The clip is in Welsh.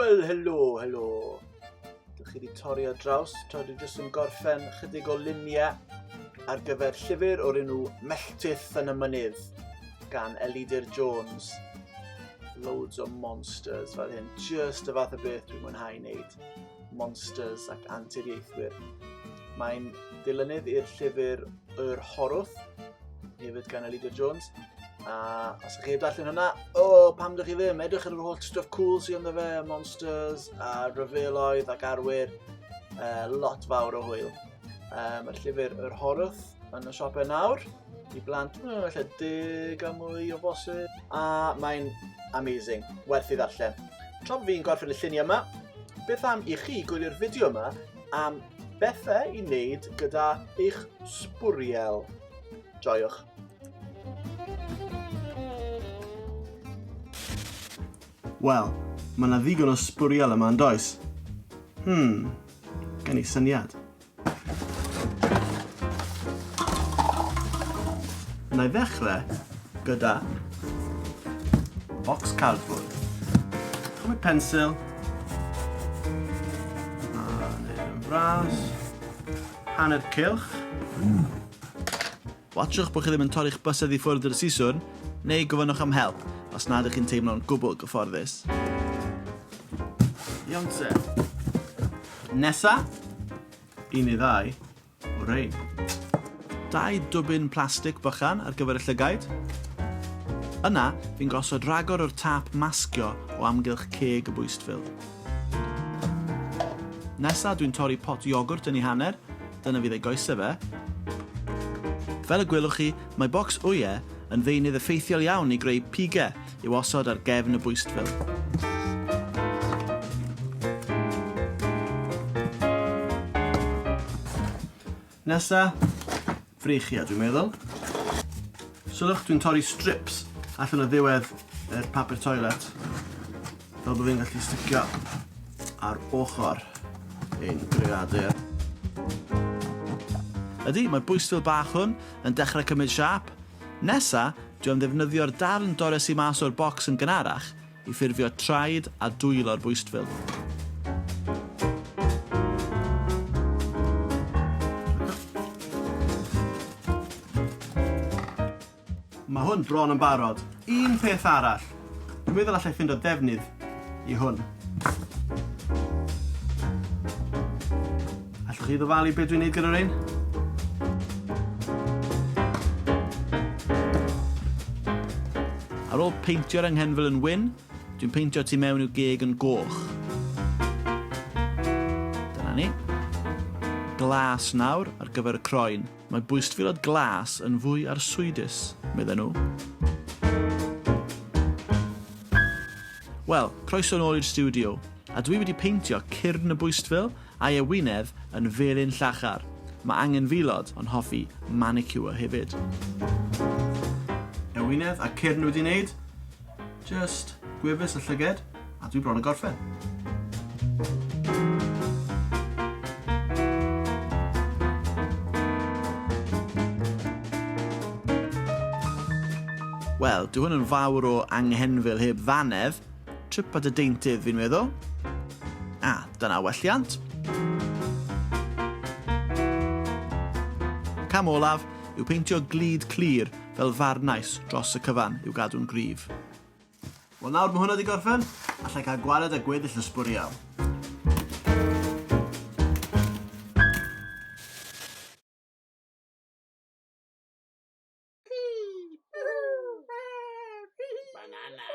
Wel, helo. Dych chi wedi torri ar draws, tra dwi jyst yn gorffen chydig o luniau ar gyfer llyfr o'r enw Melltith yn y Mynydd gan Cer.i Jones. Loads o monsters fel hyn, just y fath o beth dwi'n mwynhau wneud. Monsters ac anturiaethwyr. Mae'n dilynydd i'r llyfr Yr Horwth, hefyd gan Cer.i Jones. A os ydych chi heb darllen hwnna, pam dych chi ddim, edrych ar yr holl stuff cool sy'n ynddo fe, monsters a ryfeloedd ac arwyr, lot fawr o hwyl. Mae'r llyfr Yr Horwth yn y siopau nawr, i blant, felly 10 a mwy o bosib, a mae'n amazing, werth i ddarllen. Tra bod fi'n gorffen y lluniau yma, beth am i chi gwylio'r fideo yma am bethau i wneud gyda eich sbwriel. Joiwch. Wel, mae yna ddigon o sbwriel yma yn does. Gen i syniad. Yna i ddechrau gyda bocs cardboard. Chymryd pensil. A wneud yn fras. Hanner cylch. Watsiwch bod chi ddim yn torri'ch bysedd i ffwrdd yr siswrn, neu gofynnwch am help os nad ych chi'n teimlo'n gwbl gyfforddus. Iawn te. Nesa, 1 neu 2 o rein. 2 dwbyn plastig bychan ar gyfer y llygaid. Yna, fi'n gosod ragor o'r tap masgio o amgylch ceg y bwystfil. Nesa, dwi'n torri pot iogwrt yn ei hanner, dyna fydd ei goesau fe. Fel y gwelwch chi, mae bocs wyau yn ddeunydd effeithiol iawn i greu pigau i'w osod ar gefn y bwystfil. Nesa, freichia dwi'n meddwl. Sylwch, dwi'n torri strips allan o ddiwedd yr papur toilet, fel bod fi'n gallu sticio ar ochr ein greadur. Ydy, mae'r bwystfil bach hwn yn dechrau cymryd siap. Nesa, dwi'n ddefnyddio'r darn dorres i mas o'r bocs yn gynharach i ffurfio traed a dwyl o'r bwystfil. Mae hwn bron yn barod. Un peth arall. Dwi'n meddwl allai ffindo ddefnydd i hwn. Allwch chi ddyfalu beth dwi'n neud gyda rhain? Ar ôl peintio'r anghenfil yn wyn, dwi'n peintio tu mewn i'w geg yn goch. Dyna ni. Glas nawr ar gyfer y croen. Mae bwystfilod glas yn fwy arswydus, medden nhw. Wel, croeso nôl i'r studio, a dwi wedi peintio cyrn y bwystfil a'i wyneb yn felyn llachar. Mae anghenfilod yn hoffi manicure hefyd. Wynedd a cyrn wedi wneud, just gwefus y llyged, a dwi bron y gorffen. Wel, dwi hwn yn fawr o anghenfil heb ddanedd, trip at y deintydd fi'n meddwl. A, dyna welliant. Cam olaf yw peintio glud clir fel farnais dros y cyfan i'w gadw'n gryf. Wel nawr mae hwnna wedi gorffen, allai cael gwared a gweddill y sbwriel. Banana.